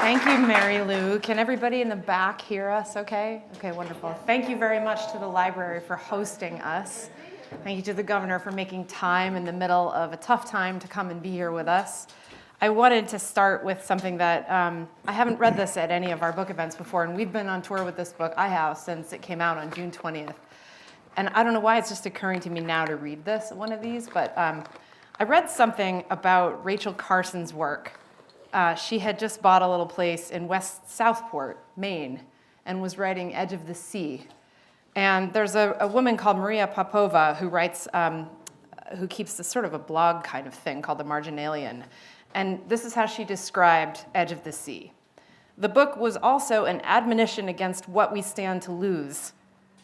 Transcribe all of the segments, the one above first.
Thank you, Mary Lou. Can everybody in the back hear us okay? Okay, wonderful. Thank you very much to the library for hosting us. Thank you to the governor for making time in the middle of a tough time to come and be here with us. I wanted to start with something that I haven't read this at any of our book events before, and we've been on tour with this book, I have, since it came out on June 20th. And I don't know why it's just occurring to me now to read this, one of these, but I read something about Rachel Carson's work. She had just bought a little place in West Southport, Maine, and was writing Edge of the Sea. And there's a woman called Maria Popova who writes, who keeps this sort of a blog kind of thing called The Marginalian. And this is how she described Edge of the Sea. The book was also an admonition against what we stand to lose,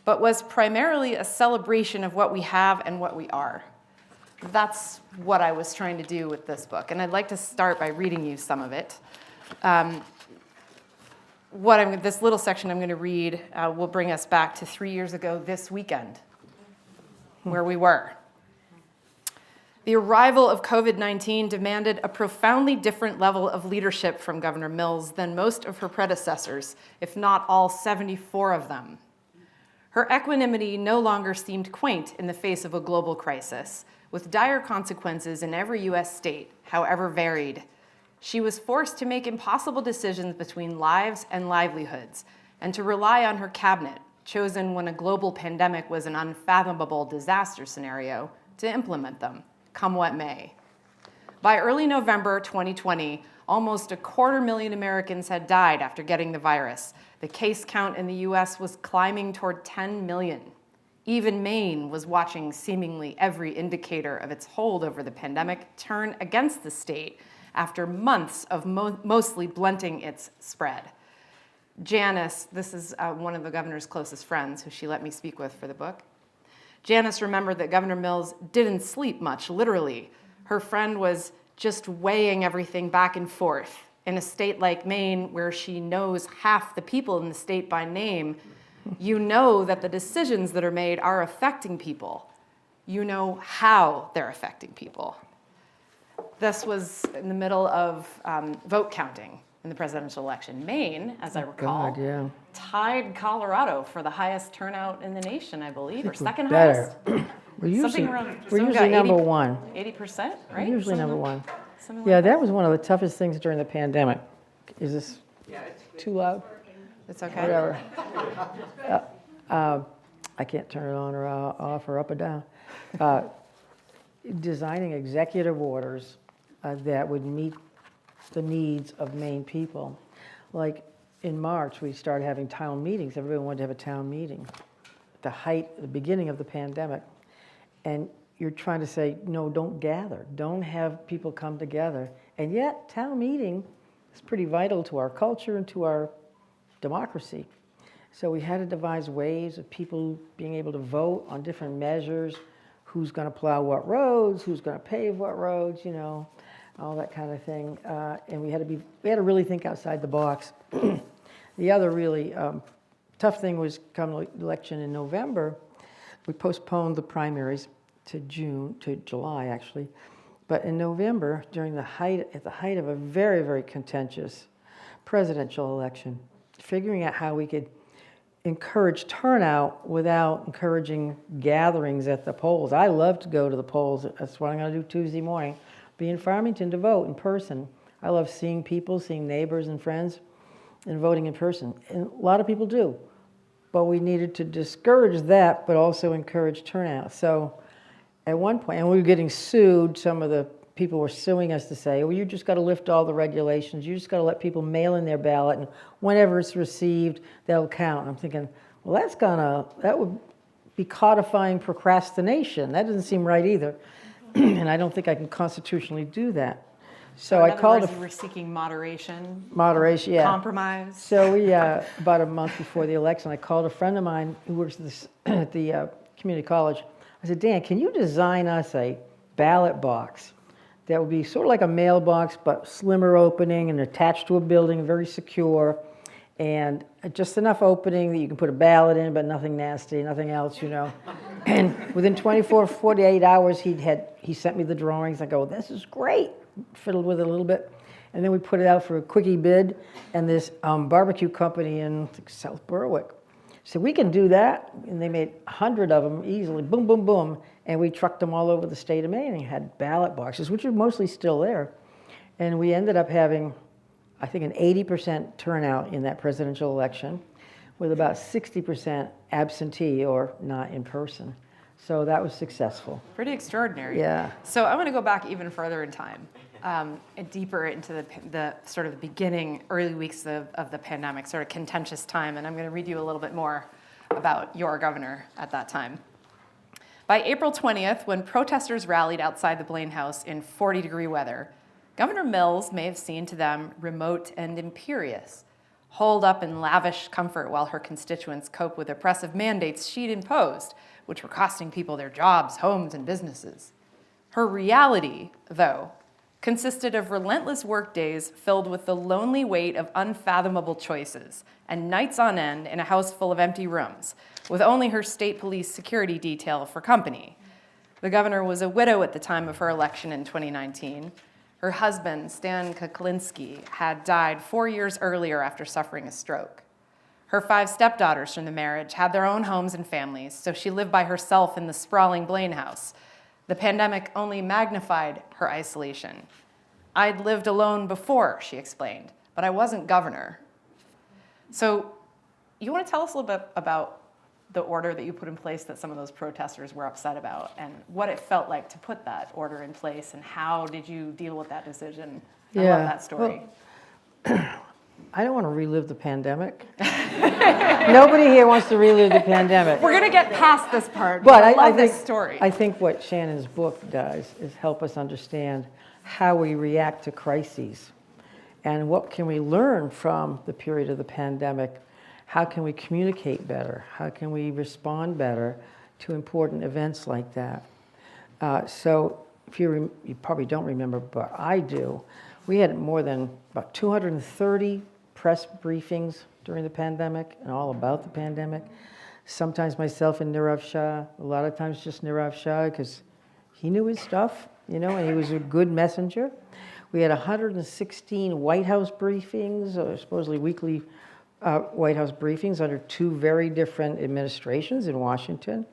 but was primarily a celebration of what we have and what we are. That's what I was trying to do with this book, and I'd like to start by reading you some of it. This little section I'm going to read will bring us back to 3 years ago this weekend, where we were. The arrival of COVID-19 demanded a profoundly different level of leadership from Governor Mills than most of her predecessors, if not all 74 of them. Her equanimity no longer seemed quaint in the face of a global crisis, with dire consequences in every U.S. state, however varied. She was forced to make impossible decisions between lives and livelihoods, and to rely on her cabinet, chosen when a global pandemic was an unfathomable disaster scenario, to implement them, come what may. By early November 2020, almost 250,000 Americans had died after getting the virus. The case count in the U.S. was climbing toward 10 million. Even Maine was watching seemingly every indicator of its hold over the pandemic turn against the state after months of mostly blunting its spread. Janice, this is one of the governor's closest friends who she let me speak with for the book. Janice remembered that Governor Mills didn't sleep much, literally. Her friend was just weighing everything back and forth. In a state like Maine, where she knows half the people in the state by name, you know that the decisions that are made are affecting people. You know how they're affecting people. This was in the middle of vote counting in the presidential election. Maine, as I recall, tied Colorado for the highest turnout in the nation, I believe, or second highest. We're usually number 1. 80%, right? We're usually number 1. Yeah, that was one of the toughest things during the pandemic. Is this too loud? It's okay. Whatever. I can't turn it on or off or up or down. Designing executive orders that would meet the needs of Maine people. Like in March, we started having town meetings. Everyone wanted to have a town meeting. The beginning of the pandemic. And you're trying to say, no, don't gather. Don't have people come together. And yet, town meeting is pretty vital to our culture and to our democracy. So we had to devise ways of people being able to vote on different measures, who's going to plow what roads, who's going to pave what roads, you know, all that kind of thing. And we had to really think outside the box. The other really tough thing was come election in November, we postponed the primaries to July actually. But in November, at the height of a very, very contentious presidential election, figuring out how we could encourage turnout without encouraging gatherings at the polls. I love to go to the polls. That's what I'm going to do Tuesday morning. Be in Farmington to vote in person. I love seeing people, seeing neighbors and friends, and voting in person. And a lot of people do. But we needed to discourage that, but also encourage turnout. So at one point, and we were getting sued, some of the people were suing us to say, well, you just got to lift all the regulations. You just got to let people mail in their ballot, and whenever it's received, that'll count. I'm thinking, well, that would be codifying procrastination. That doesn't seem right either. And I don't think I can constitutionally do that. So I called. You were seeking moderation. Moderation, yeah. Compromise. So we, about a month before the election, I called a friend of mine who works at the community college. I said, Dan, can you design us a ballot box that would be sort of like a mailbox, but slimmer opening and attached to a building, very secure, and just enough opening that you can put a ballot in, but nothing nasty, nothing else, you know. And within 24, 48 hours, he sent me the drawings. I go, this is great. Fiddled with it a little bit. And then we put it out for a quickie bid, and this barbecue company in South Berwick said, we can do that. And they made 100 of them easily, boom, boom, boom. And we trucked them all over the state of Maine and had ballot boxes, which are mostly still there. And we ended up having, I think, an 80% turnout in that presidential election, with about 60% absentee or not in person. So that was successful. Pretty extraordinary. Yeah. So I want to go back even further in time, and deeper into the sort of the beginning, early weeks of the pandemic, sort of contentious time. And I'm going to read you a little bit more about your governor at that time. By April 20th, when protesters rallied outside the Blaine House in 40-degree weather, Governor Mills may have seemed to them remote and imperious, holed up in lavish comfort while her constituents cope with oppressive mandates she'd imposed, which were costing people their jobs, homes, and businesses. Her reality, though, consisted of relentless workdays filled with the lonely weight of unfathomable choices and nights on end in a house full of empty rooms, with only her state police security detail for company. The governor was a widow at the time of her election in 2019. Her husband, Stan Kuklinski, had died 4 years earlier after suffering a stroke. Her 5 stepdaughters from the marriage had their own homes and families, so she lived by herself in the sprawling Blaine house. The pandemic only magnified her isolation. I'd lived alone before, she explained, but I wasn't governor. So you want to tell us a little bit about the order that you put in place that some of those protesters were upset about, and what it felt like to put that order in place, and how did you deal with that decision? I love that story. Well, I don't want to relive the pandemic. Nobody here wants to relive the pandemic. We're going to get past this part, But I love think, this story. I think what Shannon's book does is help us understand how we react to crises, and what can we learn from the period of the pandemic. How can we communicate better? How can we respond better to important events like that? So if you probably don't remember, but I do, we had more than about 230 press briefings during the pandemic and all about the pandemic. Sometimes myself and Nirav Shah, a lot of times just Nirav Shah, because he knew his stuff, you know, and he was a good messenger. We had 116 White House briefings, or supposedly weekly White House briefings under 2 very different administrations in Washington.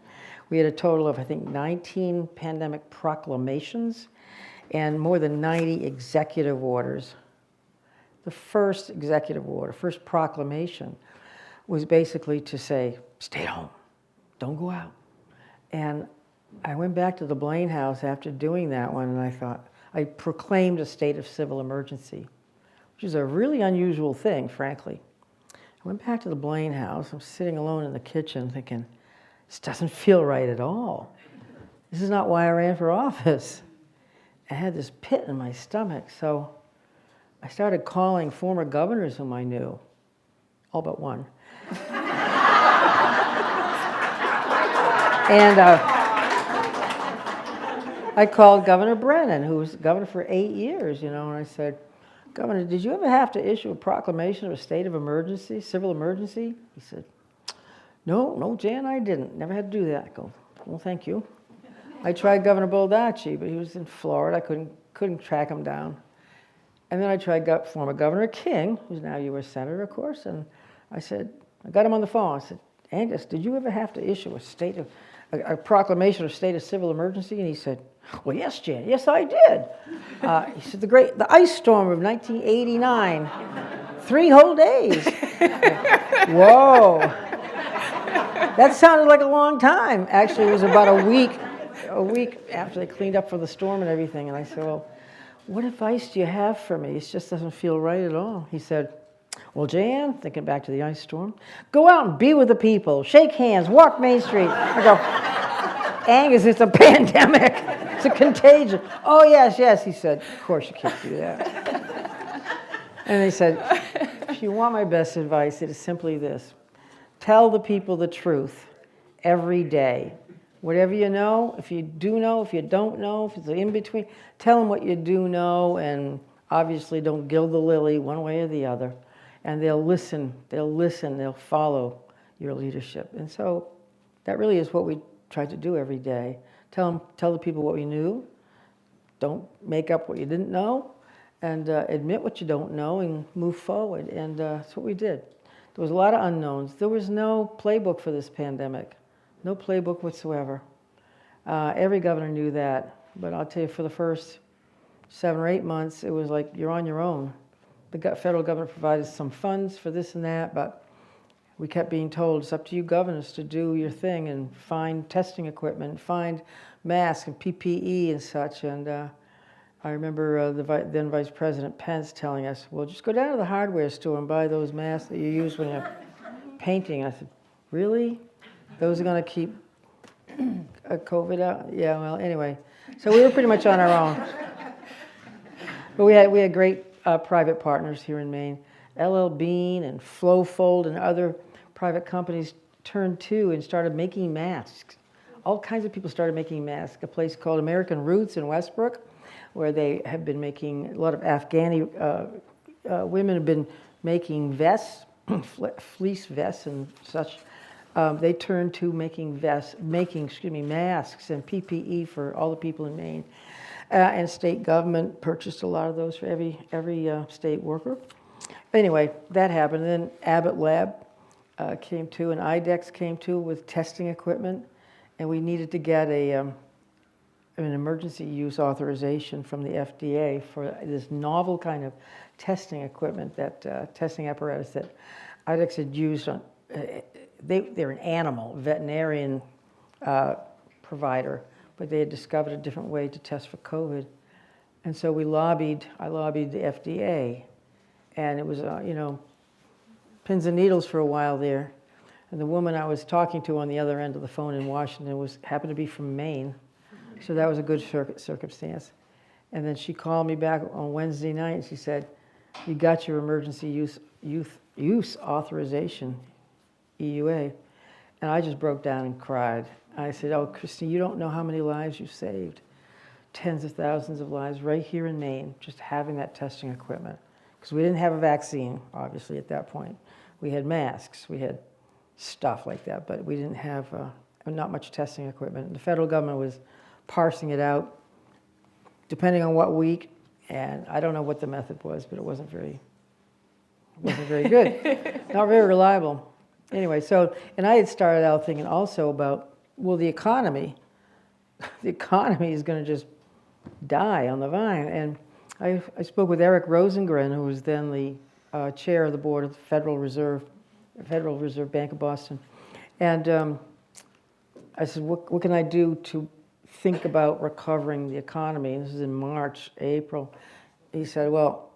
We had a total of, I think, 19 pandemic proclamations and more than 90 executive orders. The first executive order, first proclamation, was basically to say, stay home, don't go out. And I went back to the Blaine House after doing that one, and I thought, I proclaimed a state of civil emergency, which is a really unusual thing, frankly. I went back to the Blaine House. I'm sitting alone in the kitchen thinking, this doesn't feel right at all. This is not why I ran for office. I had this pit in my stomach, so I started calling former governors whom I knew, all but one. And I called Governor Brennan, who was governor for 8 years, you know, and I said, Governor, did you ever have to issue a proclamation of a state of emergency, civil emergency? He said, no, Jan, I didn't. Never had to do that. I go, well, thank you. I tried Governor Baldacci, but he was in Florida. I couldn't track him down. And then I tried former Governor King, who's now U.S. Senator, of course, and I said, I got him on the phone. I said, Angus, did you ever have to issue a proclamation of state of civil emergency? And he said, well, yes, Jan, yes, I did. He said, the ice storm of 1989, 3 whole days. Whoa. That sounded like a long time. Actually, it was about a week after they cleaned up for the storm and everything. And I said, well, what advice do you have for me? It just doesn't feel right at all. He said, well, Jan, thinking back to the ice storm, go out and be with the people, shake hands, walk Main Street. I go, Angus, it's a pandemic. It's a contagion. Oh, yes, he said, of course you can't do that. And they said, if you want my best advice, it is simply this. Tell the people the truth every day. Whatever you know, if you do know, if you don't know, if it's in between, tell them what you do know, and obviously don't gild the lily one way or the other. and they'll listen, they'll follow your leadership. And so that really is what we try to do every day. Tell the people what we knew, don't make up what you didn't know, and admit what you don't know and move forward. And that's what we did. There was a lot of unknowns. There was no playbook for this pandemic, no playbook whatsoever. Every governor knew that, but I'll tell you, for the first 7 or 8 months, it was like you're on your own. The federal government provided some funds for this and that, but we kept being told it's up to you governors to do your thing and find testing equipment, find masks and PPE and such. And I remember then Vice President Pence telling us, well, just go down to the hardware store and buy those masks that you use when you're painting. I said, really? Those are going to keep COVID out? Yeah, well, anyway. So we were pretty much on our own. But we had great private partners here in Maine. LL Bean and Flowfold and other private companies turned to and started making masks. All kinds of people started making masks. A place called American Roots in Westbrook, where they have been making, a lot of Afghani women have been making vests, fleece vests and such. They turned to making masks and PPE for all the people in Maine. And state government purchased a lot of those for every state worker. Anyway, that happened. And then Abbott Lab came to, and IDEX came to with testing equipment, and we needed to get an emergency use authorization from the FDA for this novel kind of testing equipment, that testing apparatus that IDEX had used on. They're an animal veterinarian provider, but they had discovered a different way to test for COVID. And so I lobbied the FDA, and it was, pins and needles for a while there. And the woman I was talking to on the other end of the phone in Washington happened to be from Maine. So that was a good circumstance. And then she called me back on Wednesday night, and she said, you got your emergency use authorization, EUA. And I just broke down and cried. I said, oh, Christine, you don't know how many lives you've saved. Tens of thousands of lives right here in Maine, just having that testing equipment. Because we didn't have a vaccine, obviously, at that point. We had masks, we had stuff like that, but we didn't have not much testing equipment. The federal government was parsing it out, depending on what week, and I don't know what the method was, but it wasn't very good, not very reliable. Anyway, and I had started out thinking also about, well, the economy is going to just die on the vine. And I spoke with Eric Rosengren, who was then the chair of the board of the Federal Reserve Bank of Boston. And I said, what can I do to think about recovering the economy? And this is in March, April. He said, well,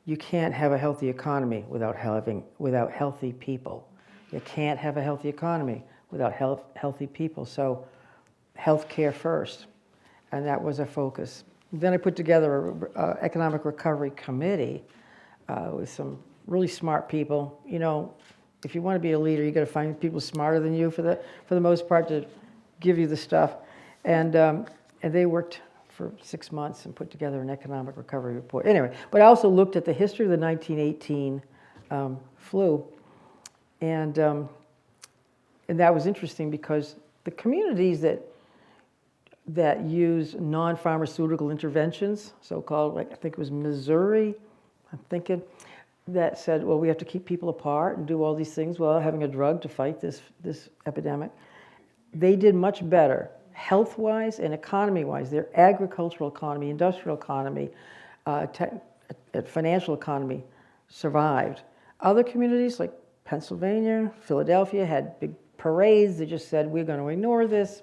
you can't have a healthy economy without healthy people. You can't have a healthy economy without healthy people. So healthcare first. And that was a focus. Then I put together an economic recovery committee with some really smart people. If you want to be a leader, you got to find people smarter than you for the most part to give you the stuff. And they worked for 6 months and put together an economic recovery report. Anyway, but I also looked at the history of the 1918 flu. And that was interesting because the communities that use non-pharmaceutical interventions, so-called, like I think it was Missouri, I'm thinking, that said, well, we have to keep people apart and do all these things while having a drug to fight this epidemic. They did much better, health-wise and economy-wise. Their agricultural economy, industrial economy, financial economy survived. Other communities like Pennsylvania, Philadelphia had big parades. They just said, we're going to ignore this.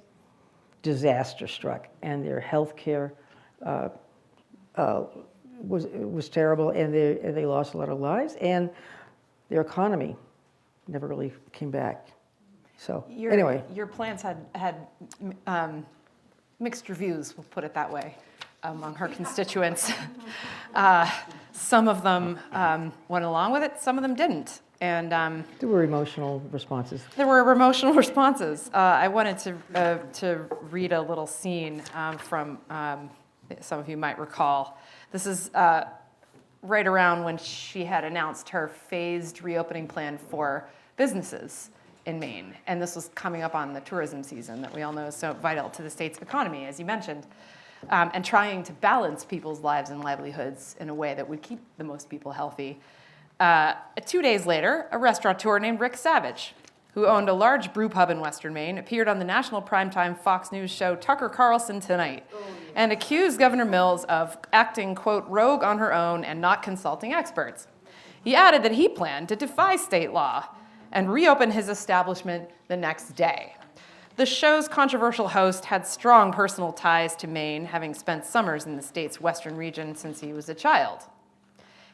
Disaster struck, and their health care was terrible, and they lost a lot of lives, and their economy never really came back. So anyway. Your plans had mixed reviews, we'll put it that way, among her constituents. Some of them went along with it, some of them didn't. And there were emotional responses. I wanted to read a little scene from some of you might recall. This is right around when she had announced her phased reopening plan for businesses in Maine. And this was coming up on the tourism season that we all know is so vital to the state's economy, as you mentioned, and trying to balance people's lives and livelihoods in a way that would keep the most people healthy. 2 days later, a restaurateur named Rick Savage, who owned a large brew pub in Western Maine, appeared on the national primetime Fox News show Tucker Carlson Tonight and accused Governor Mills of acting, quote, rogue on her own and not consulting experts. He added that he planned to defy state law and reopen his establishment the next day. The show's controversial host had strong personal ties to Maine, having spent summers in the state's western region since he was a child.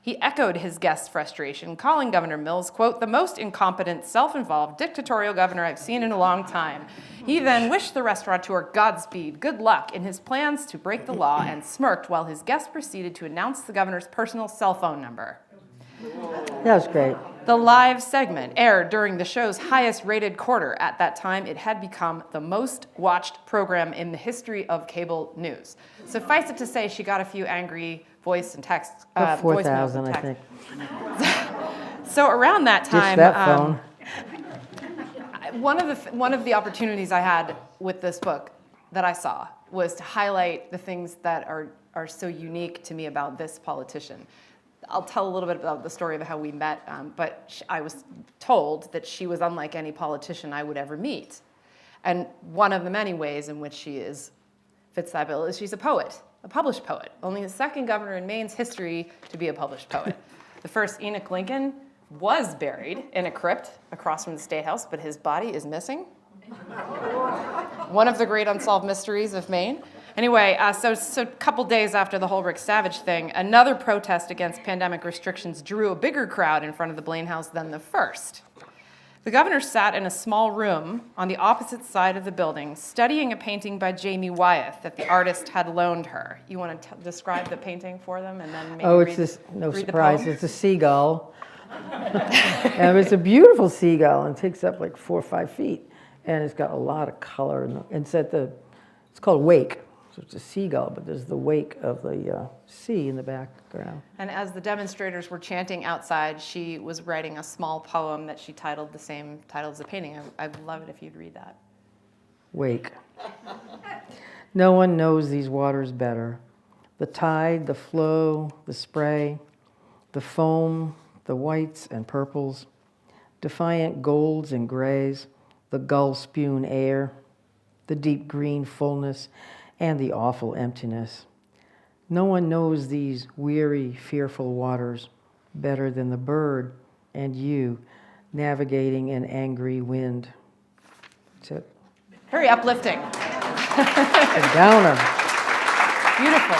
He echoed his guest's frustration, calling Governor Mills, quote, the most incompetent, self-involved, dictatorial governor I've seen in a long time. He then wished the restaurateur Godspeed, good luck in his plans to break the law, and smirked while his guest proceeded to announce the governor's personal cell phone number. That was great. The live segment aired during the show's highest-rated quarter. At that time, it had become the most-watched program in the history of cable news. Suffice it to say, she got a few angry voice and text. 4,000, I think. So around that time, Ditch that phone. one of the opportunities I had with this book that I saw was to highlight the things that are so unique to me about this politician. I'll tell a little bit about the story of how we met, but I was told that she was unlike any politician I would ever meet. And one of the many ways in which she fits that bill is she's a poet, a published poet, only the second governor in Maine's history to be a published poet. The first, Enoch Lincoln, was buried in a crypt across from the State House, but his body is missing. One of the great unsolved mysteries of Maine. Anyway, so a couple days after the whole Rick Savage thing, another protest against pandemic restrictions drew a bigger crowd in front of the Blaine House than the first. The governor sat in a small room on the opposite side of the building, studying a painting by Jamie Wyeth that the artist had loaned her. You want to describe the painting for them, and then maybe no read surprise, the poem? it's a seagull. And it's a beautiful seagull, and it takes up like 4 or 5 feet. And it's got a lot of color. And it's called Wake. So it's a seagull, but there's the wake of the sea in the background. And as the demonstrators were chanting outside, she was writing a small poem that she titled the same title as the painting. I'd love it if you'd read that. Wake. No one knows these waters better. The tide, the flow, the spray, the foam, the whites and purples, defiant golds and grays, the gull-spewed air, the deep green fullness, and the awful emptiness. No one knows these weary, fearful waters better than the bird and you navigating an angry wind. That's it. Very uplifting. A downer. Beautiful.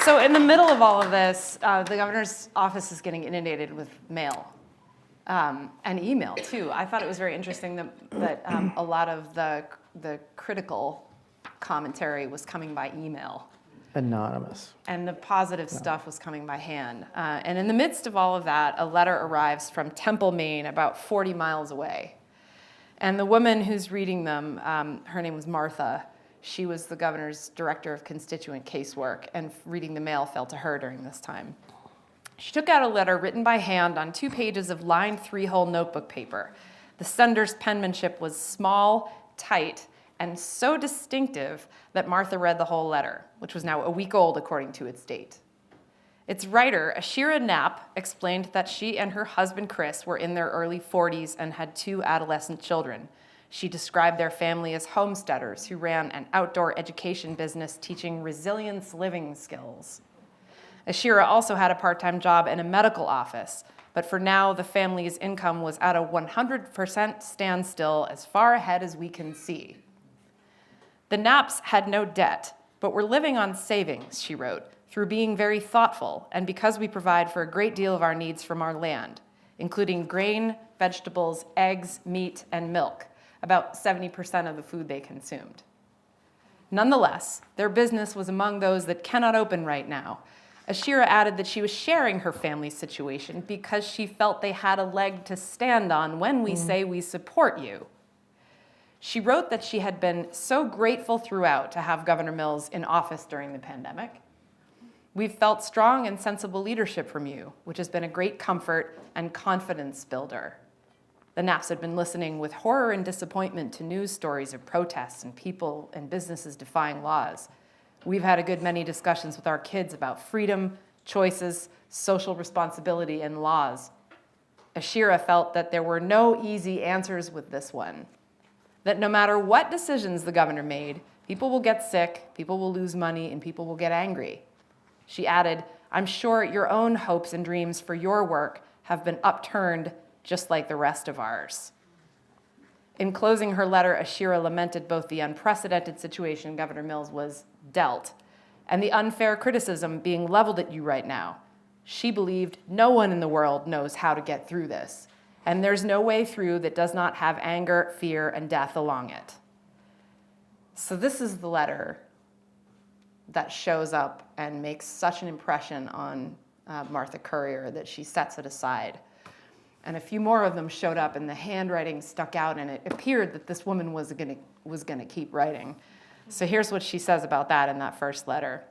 So in the middle of all of this, the governor's office is getting inundated with mail and email, too. I thought it was very interesting that a lot of the critical commentary was coming by email. Anonymous. And the positive stuff was coming by hand. And in the midst of all of that, a letter arrives from Temple, Maine, about 40 miles away. And the woman who's reading them, her name was Martha. She was the governor's director of constituent casework, and reading the mail fell to her during this time. She took out a letter written by hand on 2 pages of lined 3-hole notebook paper. The sender's penmanship was small, tight, and so distinctive that Martha read the whole letter, which was now a week old according to its date. Its writer, Ashira Knapp, explained that she and her husband Chris were in their early 40s and had 2 adolescent children. She described their family as homesteaders who ran an outdoor education business teaching resilience living skills. Ashira also had a part-time job in a medical office, but for now the family's income was at a 100% standstill as far ahead as we can see. The Knapps had no debt, but were living on savings, she wrote, through being very thoughtful and because we provide for a great deal of our needs from our land, including grain, vegetables, eggs, meat, and milk, about 70% of the food they consumed. Nonetheless, their business was among those that cannot open right now. Ashira added that she was sharing her family's situation because she felt they had a leg to stand on when we say we support you. She wrote that she had been so grateful throughout to have Governor Mills in office during the pandemic, We've felt strong and sensible leadership from you, which has been a great comfort and confidence builder. The Naps had been listening with horror and disappointment to news stories of protests and people and businesses defying laws. We've had a good many discussions with our kids about freedom, choices, social responsibility, and laws. Ashira felt that there were no easy answers with this one, that no matter what decisions the governor made, people will get sick, people will lose money, and people will get angry. She added, I'm sure your own hopes and dreams for your work have been upturned just like the rest of ours. In closing her letter, Ashira lamented both the unprecedented situation Governor Mills was dealt and the unfair criticism being leveled at you right now. She believed no one in the world knows how to get through this, and there's no way through that does not have anger, fear, and death along it. So this is the letter that shows up and makes such an impression on Martha Currier that she sets it aside. And a few more of them showed up, and the handwriting stuck out, and it appeared that this woman was gonna keep writing. So here's what she says about that in that first letter.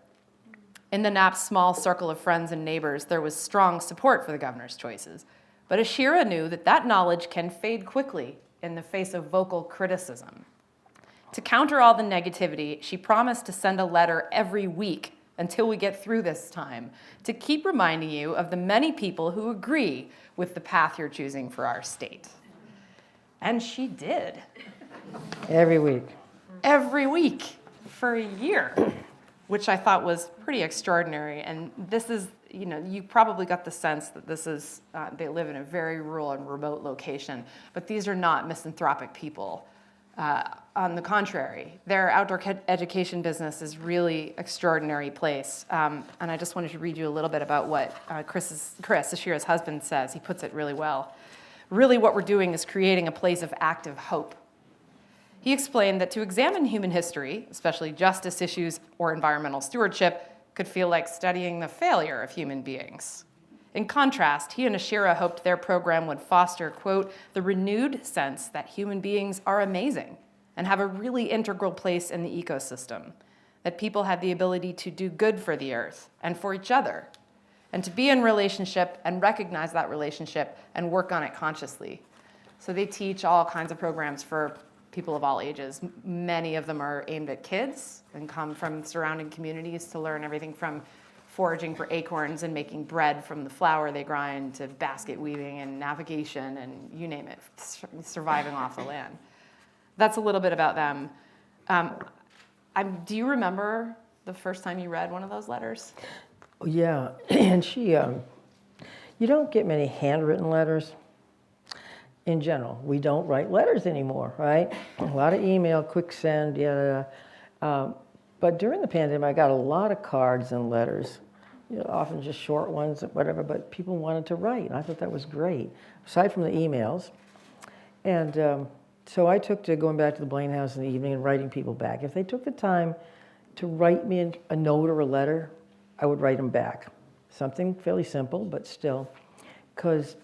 In the Naps' small circle of friends and neighbors, there was strong support for the governor's choices. But Ashira knew that that knowledge can fade quickly in the face of vocal criticism. To counter all the negativity, she promised to send a letter every week until we get through this time, to keep reminding you of the many people who agree with the path you're choosing for our state. And she did. Every week. Every week for a year, which I thought was pretty extraordinary. And this is, you probably got the sense that this is, they live in a very rural and remote location, but these are not misanthropic people. On the contrary, their outdoor education business is really extraordinary place. And I just wanted to read you a little bit about what Chris, Ashira's husband, says. He puts it really well. Really what we're doing is creating a place of active hope. He explained that to examine human history, especially justice issues or environmental stewardship, could feel like studying the failure of human beings. In contrast, he and Ashira hoped their program would foster, quote, the renewed sense that human beings are amazing and have a really integral place in the ecosystem, that people have the ability to do good for the earth and for each other, and to be in relationship and recognize that relationship and work on it consciously. So they teach all kinds of programs for people of all ages. Many of them are aimed at kids and come from surrounding communities to learn everything from foraging for acorns and making bread from the flour they grind to basket weaving and navigation and you name it, surviving off the land. That's a little bit about them. Do you remember the first time you read one of those letters? Yeah, and she, you don't get many handwritten letters. In general, we don't write letters anymore, right? A lot of email, quick send, but during the pandemic, I got a lot of cards and letters, often just short ones, whatever, but people wanted to write, and I thought that was great, aside from the emails. And so I took to going back to the Blaine House in the evening and writing people back. If they took the time to write me a note or a letter, I would write them back. Something fairly simple, but still, because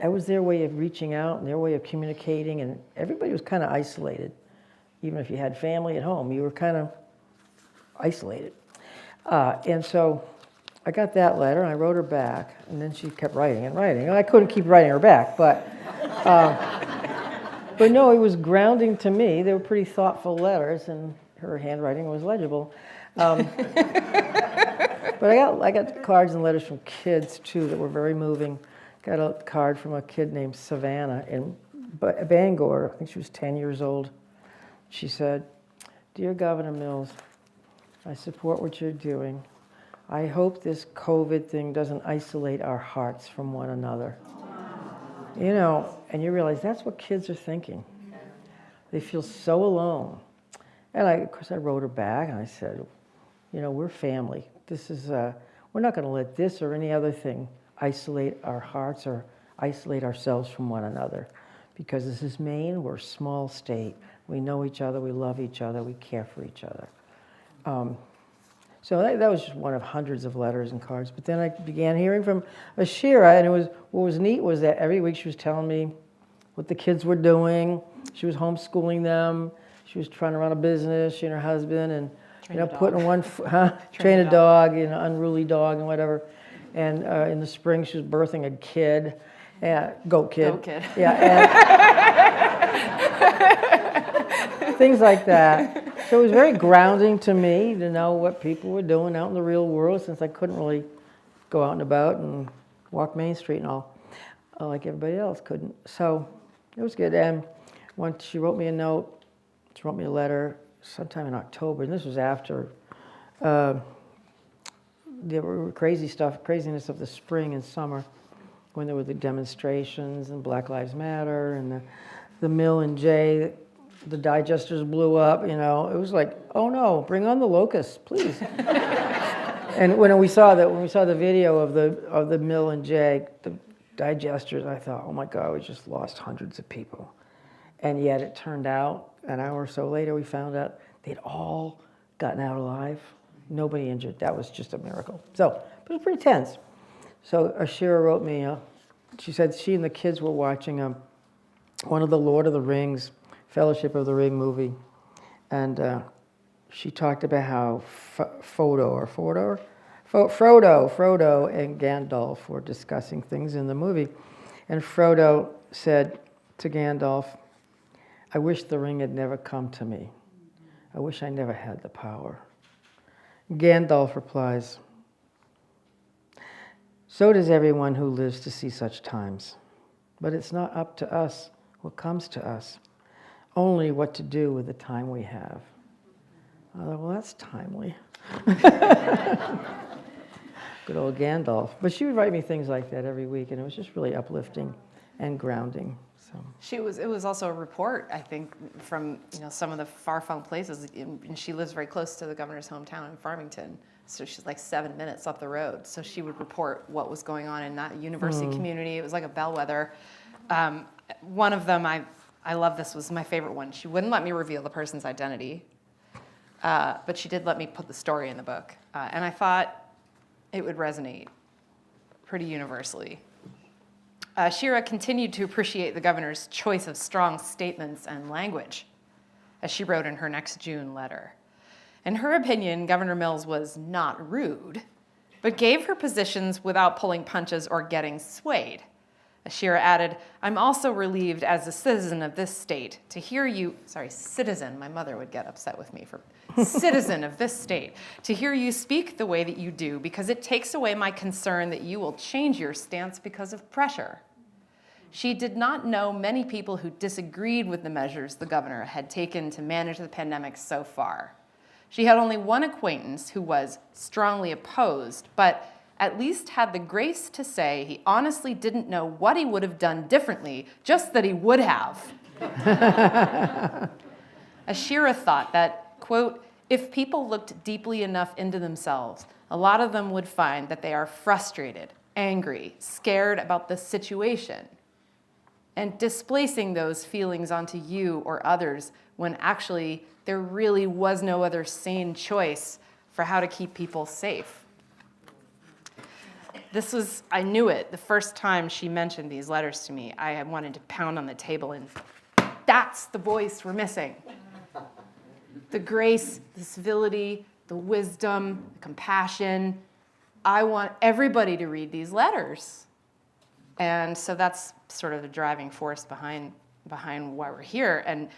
that was their way of reaching out and their way of communicating, and everybody was kind of isolated. Even if you had family at home, you were kind of isolated. And so I got that letter, and I wrote her back, and then she kept writing and writing. And I couldn't keep writing her back, but no, it was grounding to me. They were pretty thoughtful letters, and her handwriting was legible. But I got cards and letters from kids, too, that were very moving. Got a card from a kid named Savannah in Bangor. I think she was 10 years old. She said, "Dear Governor Mills, I support what you're doing. I hope this COVID thing doesn't isolate our hearts from one another." And you realize that's what kids are thinking. They feel so alone. And of course, I wrote her back and I said, we're family. This is, we're not going to let this or any other thing isolate our hearts or isolate ourselves from one another. Because this is Maine, we're a small state. We know each other, we love each other, we care for each other. So that was just one of hundreds of letters and cards. But then I began hearing from Ashira, and what was neat was that every week she was telling me what the kids were doing. She was homeschooling them. She was trying to run a business, she and her husband, Train a putting dog. one, train a dog, unruly dog and whatever. And in the spring, she was birthing a kid, goat kid. Goat kid. Yeah, and things like that. So it was very grounding to me to know what people were doing out in the real world, since I couldn't really go out and about and walk Main Street and all, like everybody else couldn't. So it was good. And once she wrote me a note, she wrote me a letter sometime in October, and this was after there were craziness of the spring and summer, when there were the demonstrations and Black Lives Matter and the mill in Jay, the digesters blew up. It was like, oh no, bring on the locusts, please. And when we saw the video of the mill in Jay, the digesters, I thought, oh my God, we just lost hundreds of people. And yet it turned out, an hour or so later, we found out they'd all gotten out alive. Nobody injured. That was just a miracle. So, but it was pretty tense. So Ashira wrote me, she said she and the kids were watching one of the Lord of the Rings, Fellowship of the Ring movie. And she talked about how Frodo and Gandalf were discussing things in the movie. And Frodo said to Gandalf, I wish the ring had never come to me. I wish I never had the power. Gandalf replies, so does everyone who lives to see such times. But it's not up to us what comes to us, only what to do with the time we have. I thought, well, that's timely. Good old Gandalf. But she would write me things like that every week, and it was just really uplifting and grounding. So It was also a report, I think, from some of the far-flung places, and she lives very close to the governor's hometown in Farmington, so she's like 7 minutes up the road. So she would report what was going on in that university community. It was like a bellwether. One of them, I love this, was my favorite one. She wouldn't let me reveal the person's identity, but she did let me put the story in the book, and I thought it would resonate pretty universally. Shira continued to appreciate the governor's choice of strong statements and language, as she wrote in her next June letter. In her opinion, Governor Mills was not rude, but gave her positions without pulling punches or getting swayed. Shira added, I'm also relieved as a citizen of this state to hear you, citizen, my mother would get upset with me for citizen of this state, to hear you speak the way that you do, because it takes away my concern that you will change your stance because of pressure. She did not know many people who disagreed with the measures the governor had taken to manage the pandemic so far. She had only one acquaintance who was strongly opposed, but at least had the grace to say he honestly didn't know what he would have done differently, just that he would have. Ashira thought that, quote, if people looked deeply enough into themselves, a lot of them would find that they are frustrated, angry, scared about the situation, and displacing those feelings onto you or others when actually there really was no other sane choice for how to keep people safe. I knew it. The first time she mentioned these letters to me, I wanted to pound on the table and that's the voice we're missing. The grace, the civility, the wisdom, the compassion. I want everybody to read these letters. And so that's sort of the driving force behind why we're here. And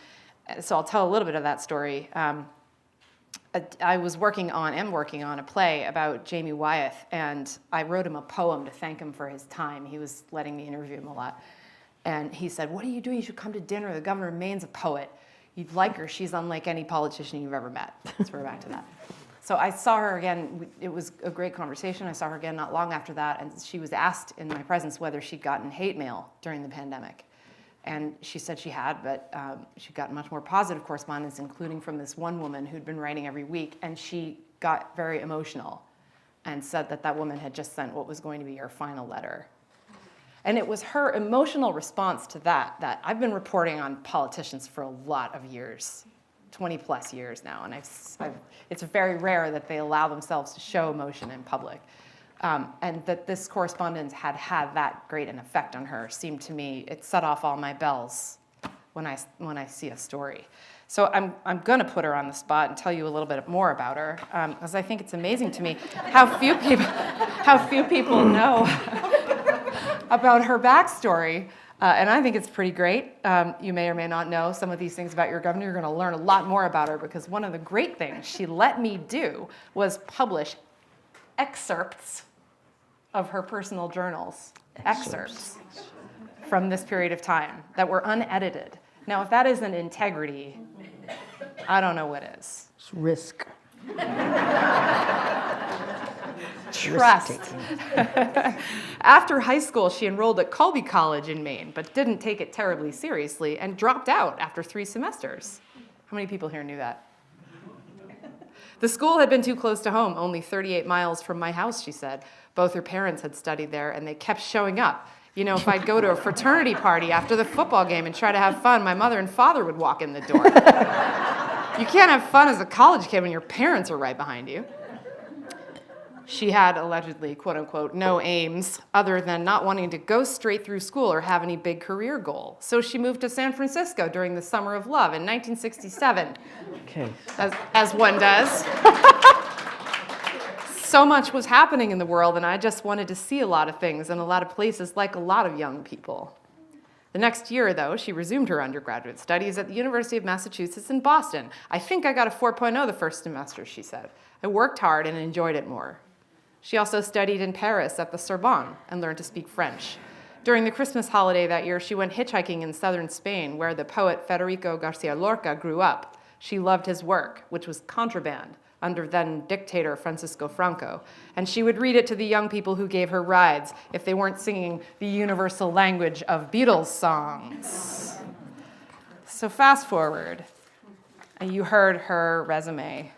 so I'll tell a little bit of that story. I am working on a play about Jamie Wyeth, and I wrote him a poem to thank him for his time. He was letting me interview him a lot. And he said, what are you doing? You should come to dinner. The governor of Maine's a poet. You'd like her. She's unlike any politician you've ever met. So we're back to that. So I saw her again. It was a great conversation. I saw her again not long after that, and she was asked in my presence whether she'd gotten hate mail during the pandemic. And she said she had, but she'd gotten much more positive correspondence, including from this one woman who'd been writing every week, and she got very emotional and said that woman had just sent what was going to be her final letter. And it was her emotional response to that I've been reporting on politicians for a lot of years, 20 plus years now, and it's very rare that they allow themselves to show emotion in public. And that this correspondence had that great an effect on her seemed to me, it set off all my bells when I see a story. So I'm going to put her on the spot and tell you a little bit more about her, because I think it's amazing to me how few people know about her backstory. And I think it's pretty great. You may or may not know some of these things about your governor. You're going to learn a lot more about her, because one of the great things she let me do was publish excerpts of her personal journals. Excerpts from this period of time that were unedited. Now, if that isn't integrity, I don't know what is. It's risk. Trust. After high school, she enrolled at Colby College in Maine, but didn't take it terribly seriously and dropped out after 3 semesters. How many people here knew that? The school had been too close to home, only 38 miles from my house, she said. Both her parents had studied there, and they kept showing up. You know, if I'd go to a fraternity party after the football game and try to have fun, my mother and father would walk in the door. You can't have fun as a college kid when your parents are right behind you. She had allegedly, quote unquote, no aims other than not wanting to go straight through school or have any big career goal. So she moved to San Francisco during the Summer of Love in 1967, Okay. as one does. So much was happening in the world, and I just wanted to see a lot of things in a lot of places, like a lot of young people. The next year, though, she resumed her undergraduate studies at the University of Massachusetts in Boston. I think I got a 4.0 the first semester, she said. I worked hard and enjoyed it more. She also studied in Paris at the Sorbonne and learned to speak French. During the Christmas holiday that year, she went hitchhiking in southern Spain, where the poet Federico Garcia Lorca grew up. She loved his work, which was contraband, under then dictator Francisco Franco, and she would read it to the young people who gave her rides if they weren't singing the universal language of Beatles songs. So fast forward, and you heard her resume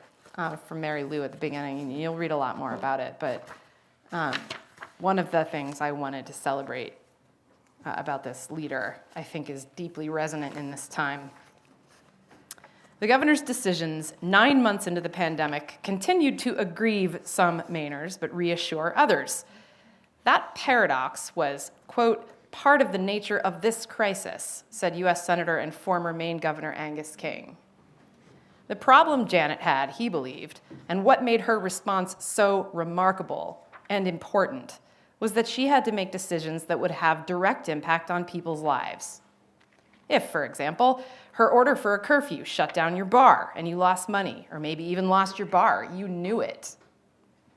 from Mary Lou at the beginning, and you'll read a lot more about it, but one of the things I wanted to celebrate about this leader, I think, is deeply resonant in this time. The governor's decisions 9 months into the pandemic continued to aggrieve some Mainers, but reassure others. That paradox was, quote, part of the nature of this crisis, said U.S. Senator and former Maine Governor Angus King. The problem Janet had, he believed, and what made her response so remarkable and important, was that she had to make decisions that would have direct impact on people's lives. If, for example, her order for a curfew shut down your bar and you lost money, or maybe even lost your bar, you knew it.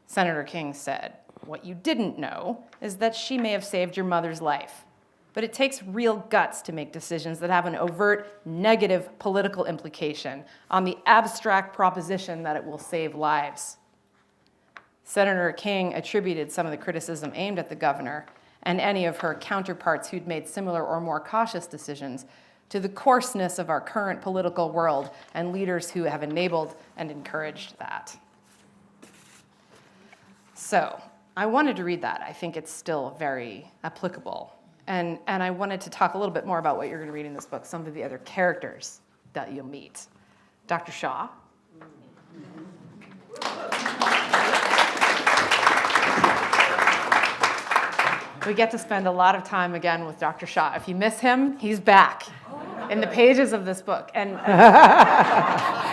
Senator King said, what you didn't know is that she may have saved your mother's life. But it takes real guts to make decisions that have an overt negative political implication on the abstract proposition that it will save lives. Senator King attributed some of the criticism aimed at the governor and any of her counterparts who'd made similar or more cautious decisions to the coarseness of our current political world and leaders who have enabled and encouraged that. So I wanted to read that. I think it's still very applicable. And I wanted to talk a little bit more about what you're going to read in this book, some of the other characters that you'll meet. Dr. Shaw. We get to spend a lot of time again with Dr. Shaw. If you miss him, he's back in the pages of this book. And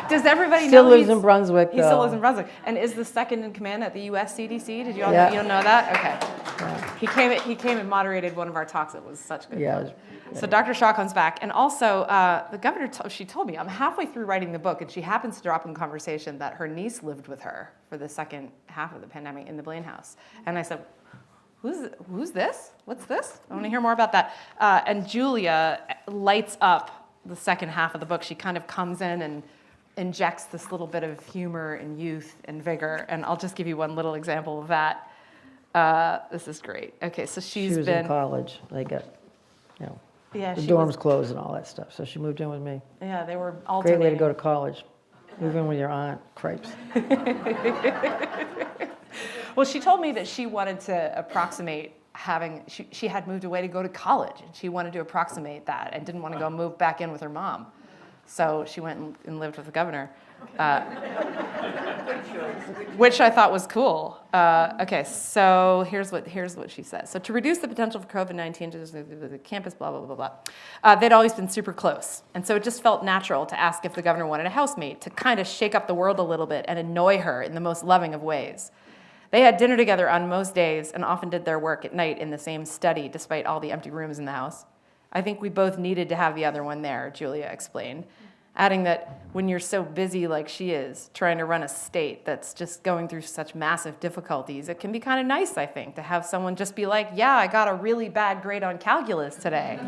does everybody Still know lives in Brunswick, he still though. lives in Brunswick, and is the second in command at the U.S. CDC. Did you all Yeah. you don't know that? Okay. Yeah. He came and moderated one of our talks. It was such good. Yeah. So Dr. Shaw comes back, and also the governor. She told me I'm halfway through writing the book, and she happens to drop in conversation that her niece lived with her for the second half of the pandemic in the Blaine house, and I said, Who's this? What's this? I want to hear more about that. And Julia lights up the second half of the book. She kind of comes in and injects this little bit of humor and youth and vigor. And I'll just give you one little example of that. This is great. Okay, so She was in college. They got, you know, Yeah, the she dorms was, closed and all that stuff. So she moved in with me. yeah, they were Great alternating. way to go to college. Move in with your aunt. Cripes. Well, she told me that she wanted to approximate she had moved away to go to college, and she wanted to approximate that and didn't want to go move back in with her mom. So she went and lived with the governor. which I thought was cool. Okay, so here's what she says. So to reduce the potential for COVID-19 to the campus, blah, blah, blah, blah. They'd always been super close. And so it just felt natural to ask if the governor wanted a housemate to kind of shake up the world a little bit and annoy her in the most loving of ways. They had dinner together on most days and often did their work at night in the same study, despite all the empty rooms in the house. I think we both needed to have the other one there, Julia explained, adding that when you're so busy like she is, trying to run a state that's just going through such massive difficulties, it can be kind of nice, I think, to have someone just be like, yeah, I got a really bad grade on calculus today.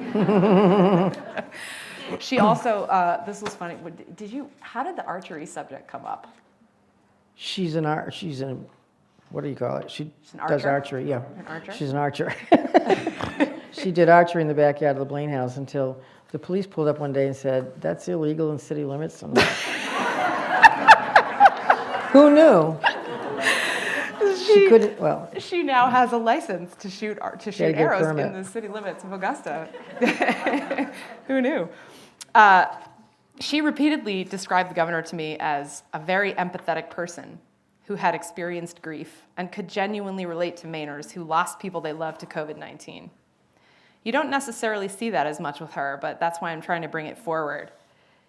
She also, this was funny, how did the archery subject come up? She's an what do you call it? She She's an archer? does archery, yeah. An archer? She's an archer. She did archery in the backyard of the Blaine house until the police pulled up one day and said, that's illegal in city limits. I'm like, who knew? She couldn't, well. She now has a license to shoot arrows permit. in the city limits of Augusta. Who knew? She repeatedly described the governor to me as a very empathetic person who had experienced grief and could genuinely relate to Mainers who lost people they loved to COVID-19. You don't necessarily see that as much with her, but that's why I'm trying to bring it forward.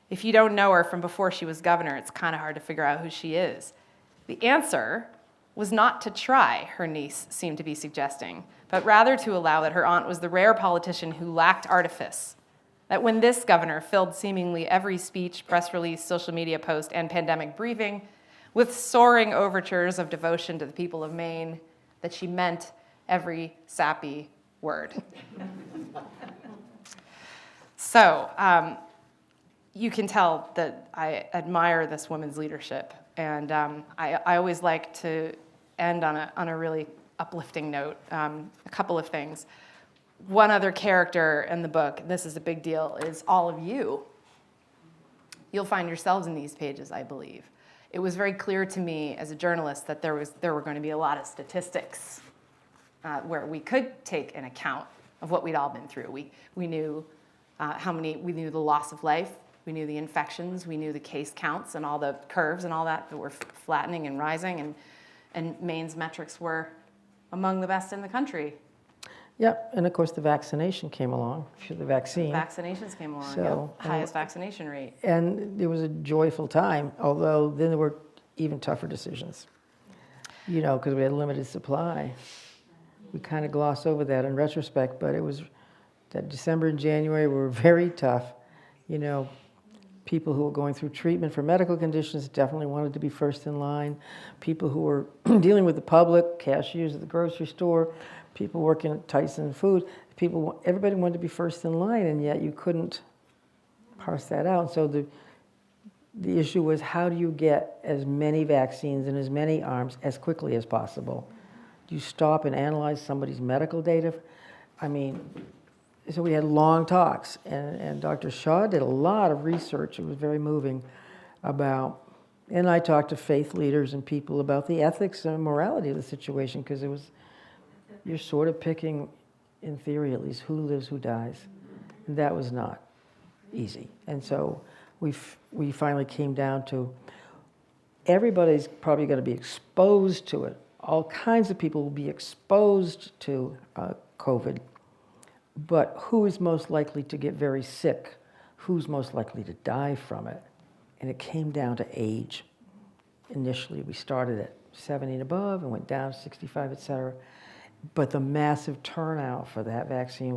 If you don't know her from before she was governor, it's kind of hard to figure out who she is. The answer was not to try, her niece seemed to be suggesting, but rather to allow that her aunt was the rare politician who lacked artifice. That when this governor filled seemingly every speech, press release, social media post, and pandemic briefing with soaring overtures of devotion to the people of Maine, that she meant every sappy word. So you can tell that I admire this woman's leadership, and I always like to end on a really uplifting note. A couple of things. One other character in the book, and this is a big deal, is all of you. You'll find yourselves in these pages, I believe. It was very clear to me as a journalist that there were going to be a lot of statistics where we could take an account of what we'd all been through. We knew we knew the loss of life, we knew the infections, we knew the case counts and all the curves and all that were flattening and rising, and Maine's metrics were among the best in the country. Yep, and of course the vaccination came along, the vaccine. Vaccinations came along, So, yep. Highest vaccination rate. And it was a joyful time, although then there were even tougher decisions, because we had limited supply. We kind of gloss over that in retrospect, but it was that December and January were very tough. People who were going through treatment for medical conditions definitely wanted to be first in line. People who were dealing with the public, cashiers at the grocery store, people working at Tyson Food, everybody wanted to be first in line, and yet you couldn't parse that out. So the issue was, how do you get as many vaccines and as many arms as quickly as possible? Do you stop and analyze somebody's medical data? So we had long talks, and Dr. Shaw did a lot of research. It was very moving and I talked to faith leaders and people about the ethics and morality of the situation, because you're sort of picking, in theory at least, who lives, who dies. And that was not easy. And so we finally came down to, everybody's probably going to be exposed to it. All kinds of people will be exposed to COVID. But who is most likely to get very sick? Who's most likely to die from it? And it came down to age. Initially, we started at 70 and above and went down to 65, et cetera. But the massive turnout for that vaccine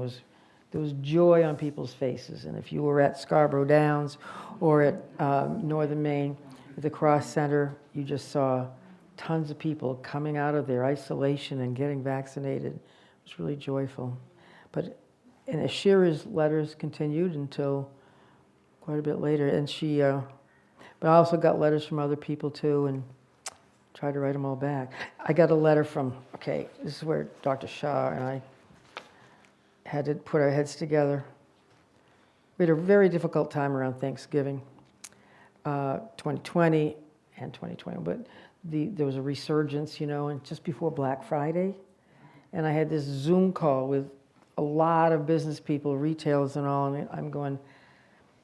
there was joy on people's faces. And if you were at Scarborough Downs or at Northern Maine, at the Cross Center, you just saw tons of people coming out of their isolation and getting vaccinated. It was really joyful. And Ashira's letters continued until quite a bit later. And but I also got letters from other people too, and tried to write them all back. I got a letter from, this is where Dr. Shaw and I had to put our heads together. We had a very difficult time around Thanksgiving, 2020 and 2021, but there was a resurgence, and just before Black Friday, and I had this Zoom call with a lot of business people, retailers and all, and I'm going,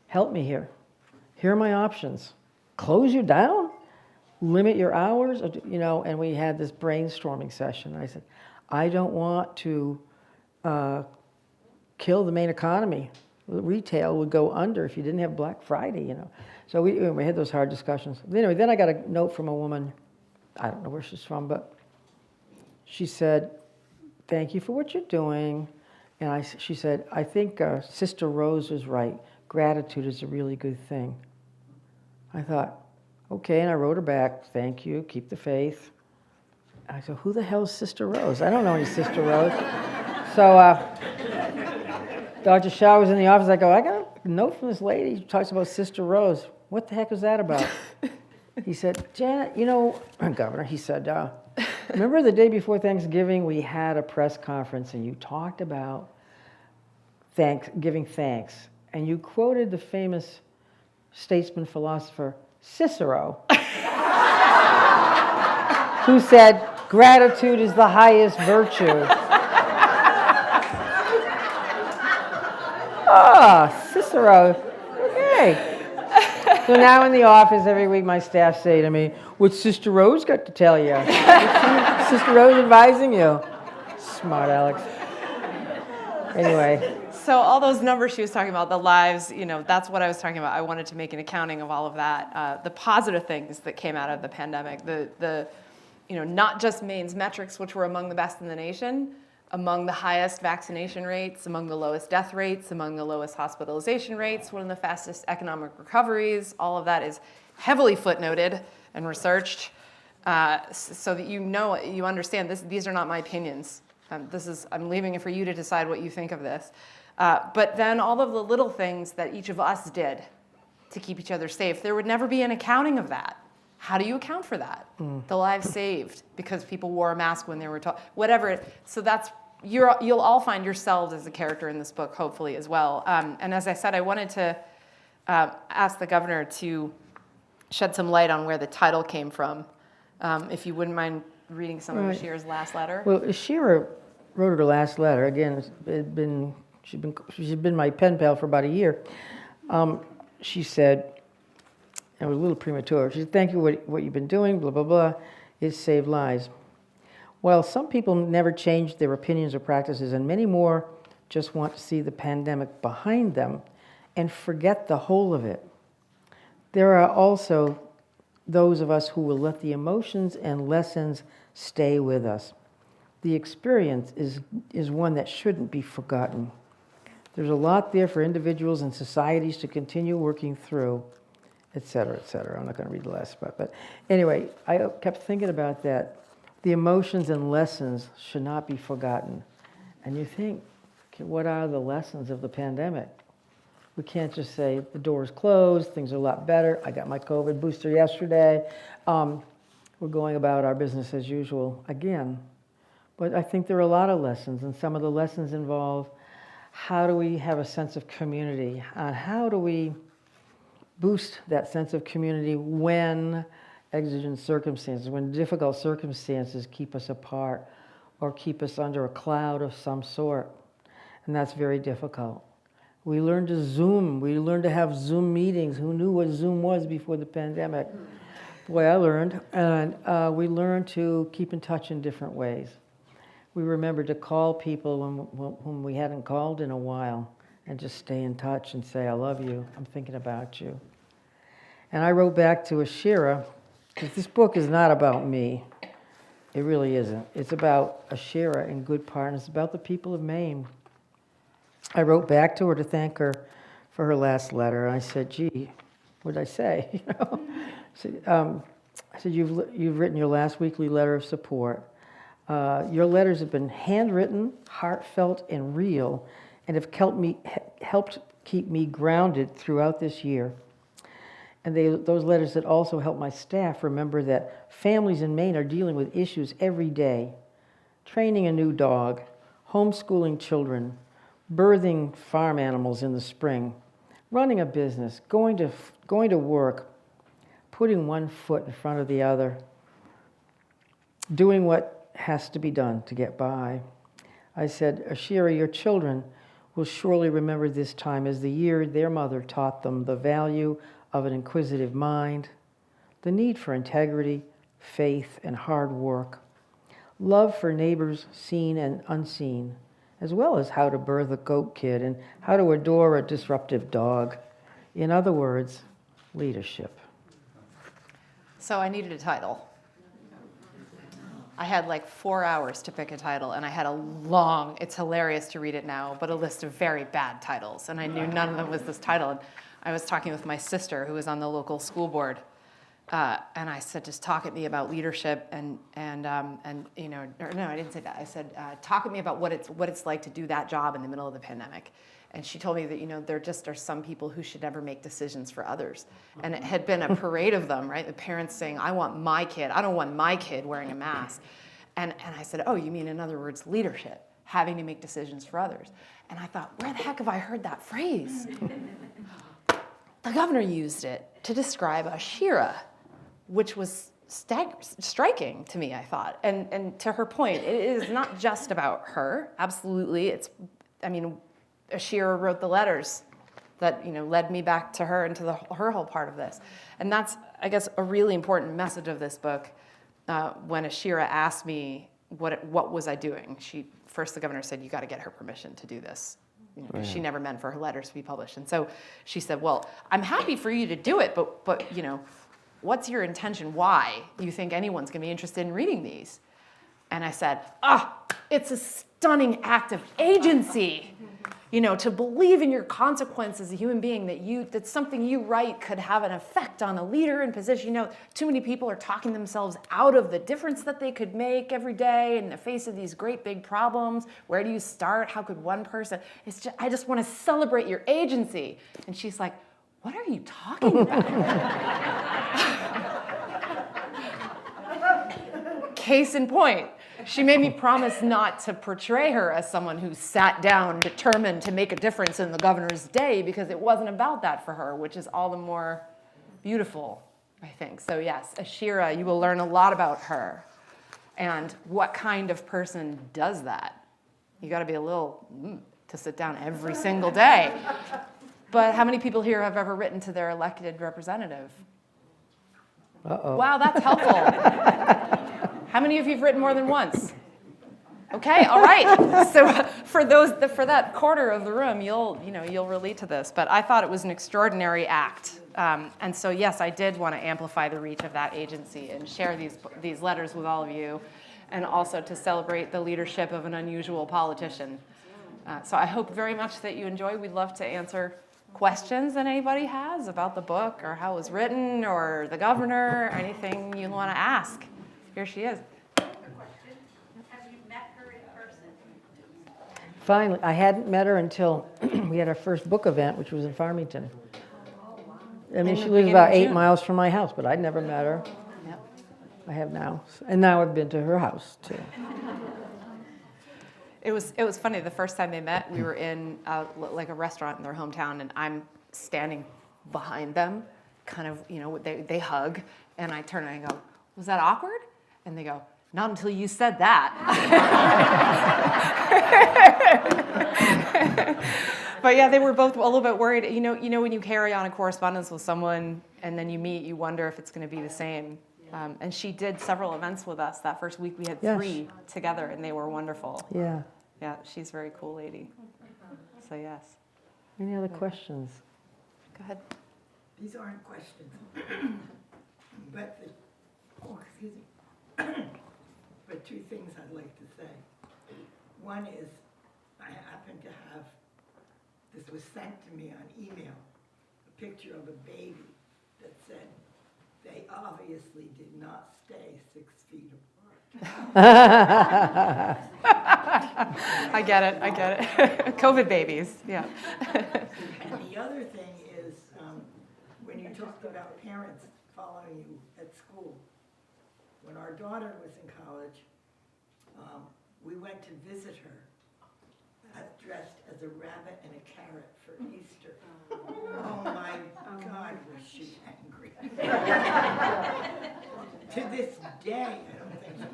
help me here. Here are my options. close you down? Limit your hours? And we had this brainstorming session. I said, I don't want to kill the main economy. Retail would go under if you didn't have Black Friday, So we had those hard discussions. Anyway, then I got a note from a woman, I don't know where she's from, but she said, thank you for what you're doing. And she said, I think Sister Rose is right. Gratitude is a really good thing. I thought, okay, and I wrote her back, thank you, keep the faith. I said, who the hell is Sister Rose? I don't know any Sister Rose. So Dr. Shaw was in the office. I go, I got a note from this lady who talks about Sister Rose. What the heck was that about? He said, Janet, Governor, he said, remember the day before Thanksgiving, we had a press conference and you talked about giving thanks. And you quoted the famous statesman philosopher Cicero, who said, gratitude is the highest virtue. Cicero, okay. So now in the office every week my staff say to me, what's Sister Rose got to tell you? What's Sister Rose advising you? Smart Alex. Anyway. So all those numbers she was talking about, the lives, that's what I was talking about. I wanted to make an accounting of all of that, the positive things that came out of the pandemic, the not just Maine's metrics, which were among the best in the nation, among the highest vaccination rates, among the lowest death rates, among the lowest hospitalization rates, one of the fastest economic recoveries. All of that is heavily footnoted and researched, so that you understand these are not my opinions. I'm leaving it for you to decide what you think of this. But then all of the little things that each of us did to keep each other safe, there would never be an accounting of that. How do you account for that? The lives saved because people wore a mask when they were taught, whatever. So you'll all find yourselves as a character in this book, hopefully, as well. And as I said, I wanted to ask the governor to shed some light on where the title came from. If you wouldn't mind reading some of Ashira's last letter. Well, Ashira wrote her last letter. Again, she's been my pen pal for about a year. She said, it was a little premature. She said, thank you for what you've been doing, blah, blah, blah. It saved lives. Well, some people never changed their opinions or practices, and many more just want to see the pandemic behind them and forget the whole of it. There are also those of us who will let the emotions and lessons stay with us. The experience is one that shouldn't be forgotten. There's a lot there for individuals and societies to continue working through, et cetera, et cetera. I'm not going to read the last part, but anyway, I kept thinking about that. The emotions and lessons should not be forgotten. And you think, okay, what are the lessons of the pandemic? We can't just say the door's closed, things are a lot better. I got my COVID booster yesterday. We're going about our business as usual again. But I think there are a lot of lessons, and some of the lessons involve how do we have a sense of community? How do we boost that sense of community when exigent circumstances, when difficult circumstances keep us apart or keep us under a cloud of some sort? And that's very difficult. We learned to Zoom. We learned to have Zoom meetings. Who knew what Zoom was before the pandemic? Boy, I learned. And we learned to keep in touch in different ways. We remembered to call people whom we hadn't called in a while and just stay in touch and say, I love you. I'm thinking about you. And I wrote back to Ashira, because this book is not about me. It really isn't. It's about Ashira in good part, and it's about the people of Maine. I wrote back to her to thank her for her last letter. I said, gee, what did I say? I said, you've written your last weekly letter of support. Your letters have been handwritten, heartfelt, and real, and have helped keep me grounded throughout this year. And those letters that also help my staff remember that families in Maine are dealing with issues every day. Training a new dog, homeschooling children, birthing farm animals in the spring, running a business, going to work, putting one foot in front of the other, doing what has to be done to get by. I said, Ashira, your children will surely remember this time as the year their mother taught them the value of an inquisitive mind, the need for integrity, faith, and hard work, love for neighbors seen and unseen, as well as how to birth a goat kid and how to adore a disruptive dog. In other words, leadership. So I needed a title. I had like 4 hours to pick a title, and I had a long, it's hilarious to read it now, but a list of very bad titles, and I knew none of them was this title. And I was talking with my sister, who was on the local school board, and I said, just talk at me about leadership, and you know, or no, I didn't say that. I said, talk at me about what it's like to do that job in the middle of the pandemic. And she told me that, you know, there just are some people who should never make decisions for others. And it had been a parade of them, right? The parents saying, I want my kid, I don't want my kid wearing a mask. And I said, oh, you mean, in other words, leadership, having to make decisions for others. And I thought, where the heck have I heard that phrase? The governor used it to describe a Shira, which was striking to me, I thought. And to her point, it is not just about her. Absolutely, Ashira wrote the letters that, you know, led me back to her and to her whole part of this. And that's, I guess, a really important message of this book. When Ashira asked me what was I doing, first the governor said, you got to get her permission to do this. You know, 'cause she never meant for her letters to be published. And so she said, well, I'm happy for you to do it, but you know, what's your intention? Why you think anyone's going to be interested in reading these? And I said, it's a stunning act of agency. You know, to believe in your consequence as a human being, that something you write could have an effect on a leader in position. You know, too many people are talking themselves out of the difference that they could make every day in the face of these great big problems. Where do you start? How could one person? I just want to celebrate your agency. And she's like, what are you talking about? Case in point. She made me promise not to portray her as someone who sat down determined to make a difference in the governor's day, because it wasn't about that for her, which is all the more beautiful, I think. So yes, Ashira, you will learn a lot about her and what kind of person does that. You got to be a little to sit down every single day. But how many people here have ever written to their elected representative? Uh-oh. Wow, that's helpful. How many of you have written more than once? Okay, all right. So for that quarter of the room, you'll relate to this. But I thought it was an extraordinary act, and so yes, I did want to amplify the reach of that agency and share these letters with all of you, and also to celebrate the leadership of an unusual politician. So I hope very much that you enjoy. We'd love to answer questions that anybody has about the book or how it was written or the governor, or anything you want to ask. Here she is. A question. Have you met her in person? Finally, I hadn't met her until we had our first book event, which was in Farmington. I mean, she lives about 8 miles from my house, but I'd never met her. Yep. I have now. And now I've been to her house, too. It was funny. The first time they met, we were in like a restaurant in their hometown, and I'm standing behind them, kind of, you know, they hug, and I turn and I go, was that awkward? And they go, not until you said that. But yeah, they were both a little bit worried. You know, when you carry on a correspondence with someone and then you meet, you wonder if it's going to be the same. And she did several events with us that first week. We had 3 together, and they were wonderful. Yeah. Yeah, she's a very cool lady. So yes. Any other questions? Go ahead. These aren't questions, but excuse me. But 2 things I'd like to say. One is, I happen to have, this was sent to me on email, a picture of a baby that said, they obviously did not stay 6 feet apart. I get it. COVID babies, yeah. And the other thing is, when you talked about parents following you at school, when our daughter was in college, we went to visit her, dressed as a rabbit and a carrot for Easter. Oh my God, was she angry. To this day, I don't think so.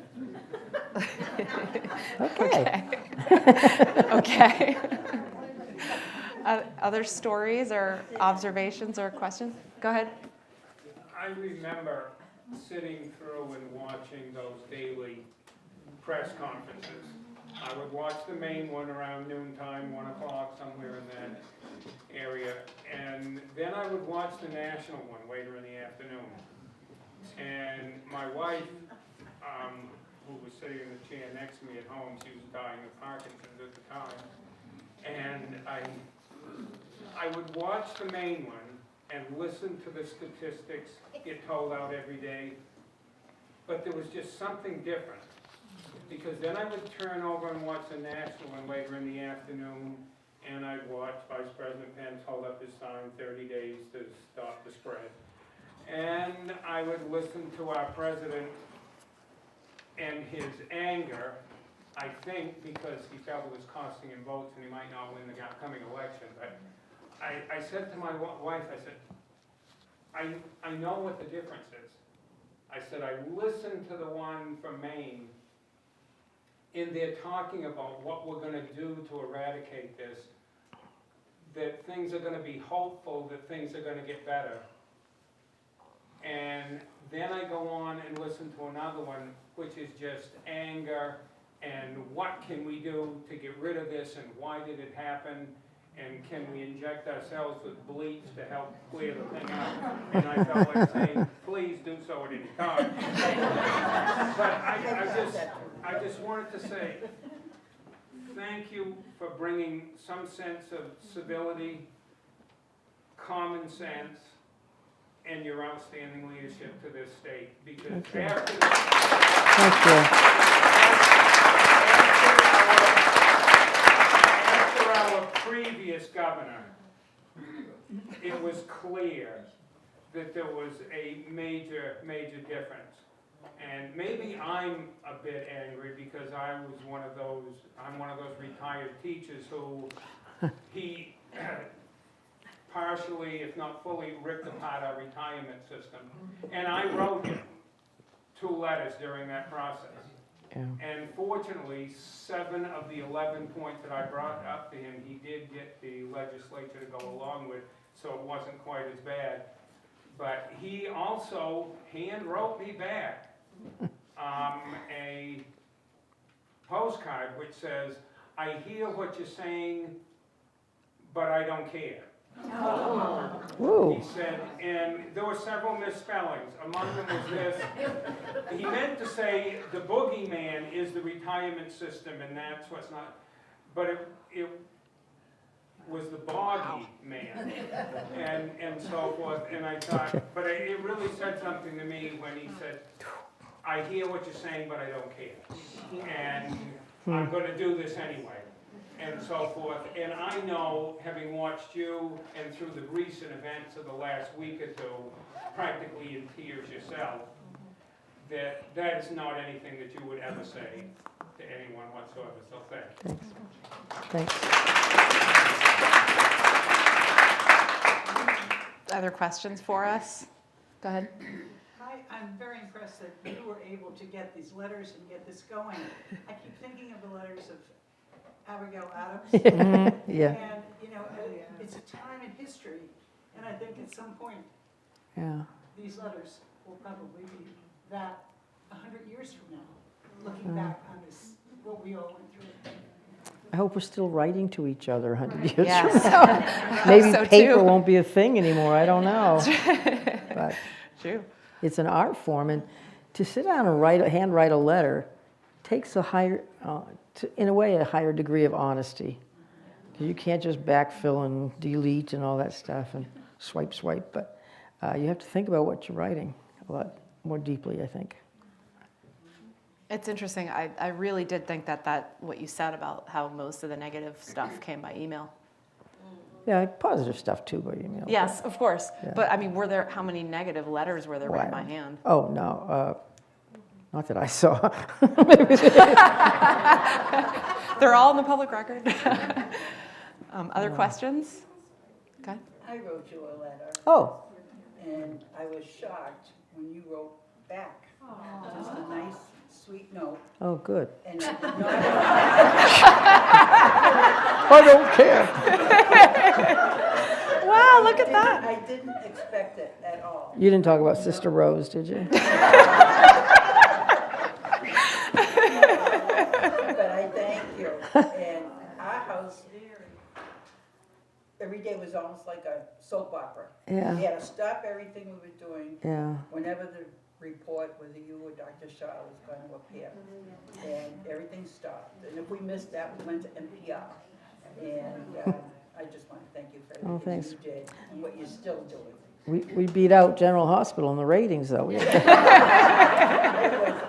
Okay. Other stories or observations or questions? Go ahead. I remember sitting through and watching those daily press conferences. I would watch the main one around noontime, 1 o'clock, somewhere in that area, and then I would watch the national one later in the afternoon. And my wife, who was sitting in the chair next to me at home, she was dying of Parkinson's at the time, and I would watch the main one and listen to the statistics get told out every day, but there was just something different. Because then I would turn over and watch the national one later in the afternoon, and I'd watch Vice President Pence hold up his sign, 30 days to stop the spread. And I would listen to our president and his anger, I think because he felt it was costing him votes and he might not win the coming election. But I said to my wife, I said, I know what the difference is. I said, I listened to the one from Maine, and they're talking about what we're going to do to eradicate this, that things are going to be hopeful, that things are going to get better. And then I go on and listen to another one, which is just anger, and what can we do to get rid of this, and why did it happen, and can we inject ourselves with bleach to help clear the thing out? And I felt like saying, please do so at any time. But I just wanted to say, thank you for bringing some sense of civility, common sense, and your outstanding leadership to this state. Because after our previous governor, it was clear that there was a major, major difference. And maybe I'm a bit angry because I'm one of those retired teachers who he partially, if not fully, ripped apart our retirement system. And I wrote him 2 letters during that process. Yeah. And fortunately, 7 of the 11 points that I brought up to him, he did get the legislature to go along with, so it wasn't quite as bad. But he also hand wrote me back a postcard which says, I hear what you're saying, but I don't care. Oh. He said, and there were several misspellings. Among them was this. He meant to say the boogeyman is the retirement system, and that's what's not. But it was the boggy man, and so forth. And I thought, but it really said something to me when he said, I hear what you're saying, but I don't care, and I'm going to do this anyway. And so forth. And I know, having watched you and through the recent events of the last week or two, practically in tears yourself, that that is not anything that you would ever say to anyone whatsoever. So thank you. Thanks. Other questions for us? Go ahead. I'm very impressed that you were able to get these letters and get this going. I keep thinking of the letters of Abigail Adams. Yeah. And, you know, it's a time in history, and I think at some point, these letters will probably be that 100 years from now, looking back on this, what we all went through. I hope we're still writing to each other 100 years Yes. from now. Maybe so paper too. won't be a thing anymore, I don't know. But True. it's an art form, and to sit down and handwrite a letter takes a higher, in a way, a higher degree of honesty. Because you can't just backfill and delete and all that stuff and swipe, but you have to think about what you're writing a lot more deeply, I think. It's interesting. I really did think that what you said about how most of the negative stuff came by email. Yeah, positive stuff too by email. Yes, of course. Yeah. But I mean, how many negative letters were there written by hand? Oh, no. Not that I saw. They're all in the public record. Other questions? Okay. I wrote you a letter, Oh, and I was shocked when you wrote back. Just a nice, sweet note. oh, good. And I did not, I don't care. Wow, look at that. I didn't expect it at all. You didn't talk about Sister Rose, did you? But I thank you. And our house, every day was almost like a soap opera. Yeah. We had to stop everything we were doing Yeah. whenever the report, whether you or Dr. Shaw was going to appear. And everything stopped. And if we missed that, we went to NPR. And I just want to thank you for Oh, everything thanks. you did and what you're still doing. We beat out General Hospital in the ratings, though. It was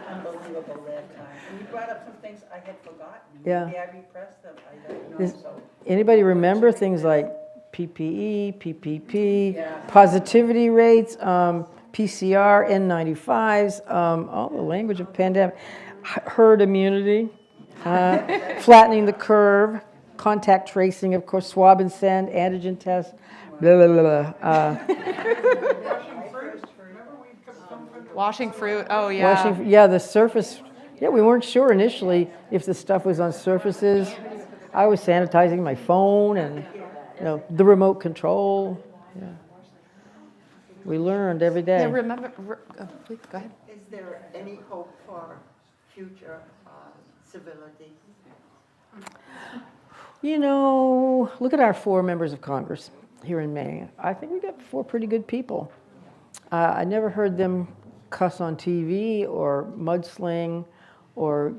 unbelievable that time. And you brought up some things I had forgotten. Yeah. Maybe I repressed them, I don't know, Is- so. Anybody remember things like PPE, PPP, Yeah. positivity rates, PCR, N95s, all the language of pandemic, herd immunity, flattening the curve, contact tracing, of course, swab and send, antigen test, blah, blah, blah, blah. Washing fruit, oh, yeah. Washing, yeah, the surface, yeah, we weren't sure initially if the stuff was on surfaces. I was sanitizing my phone and, the remote control. Yeah. We learned every day. Yeah, remember, oh, please, go ahead. Is there any hope for future civility? Look at our 4 members of Congress here in Maine. I think we got 4 pretty good people. I never heard them cuss on TV or mudsling or,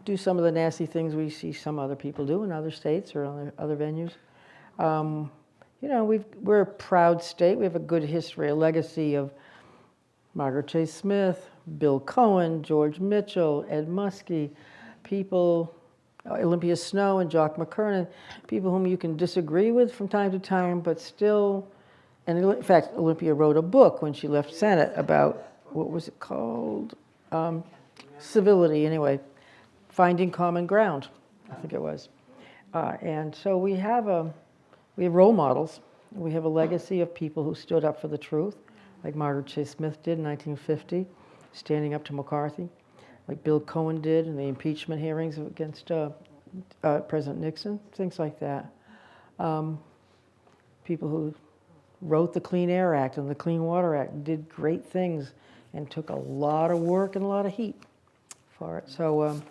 do some of the nasty things we see some other people do in other states or other venues. We're a proud state. We have a good history, a legacy of Margaret Chase Smith, Bill Cohen, George Mitchell, Ed Muskie, people, Olympia Snow and Jock McKernan, people whom you can disagree with from time to time, but still, and in fact, Olympia wrote a book when she left Senate about, what was it called? Civility, anyway, Finding Common Ground, I think it was. And so we have role models. We have a legacy of people who stood up for the truth, like Margaret Chase Smith did in 1950, standing up to McCarthy, like Bill Cohen did in the impeachment hearings against President Nixon, things like that. People who wrote the Clean Air Act and the Clean Water Act did great things and took a lot of work and a lot of heat for it. So,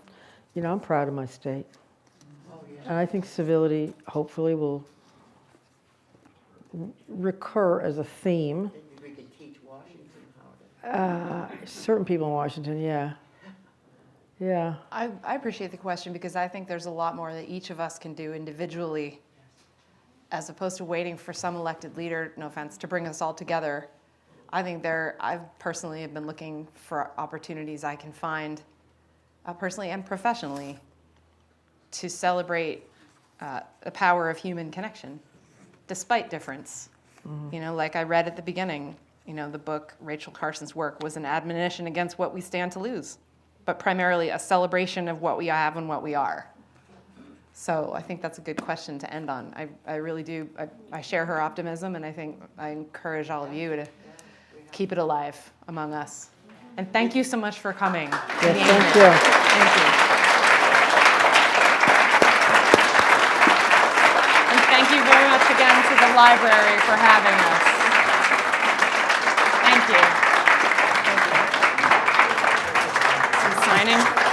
I'm proud of my state. And I think civility hopefully will recur as a theme. Maybe we could teach Washington how to. Certain people in Washington, yeah. Yeah. I appreciate the question because I think there's a lot more that each of us can do individually as opposed to waiting for some elected leader, no offense, to bring us all together. I think I've personally have been looking for opportunities I can find personally and professionally to celebrate the power of human connection despite difference. Mm-hmm. Like I read at the beginning, the book, Rachel Carson's work was an admonition against what we stand to lose, but primarily a celebration of what we have and what we are. So I think that's a good question to end on. I really do. I share her optimism, and I think I encourage all of you to keep it alive among us. And thank you so much for coming. Yes, thank you. Thank you. And thank you very much again to the library for having us. Thank you. Some signing.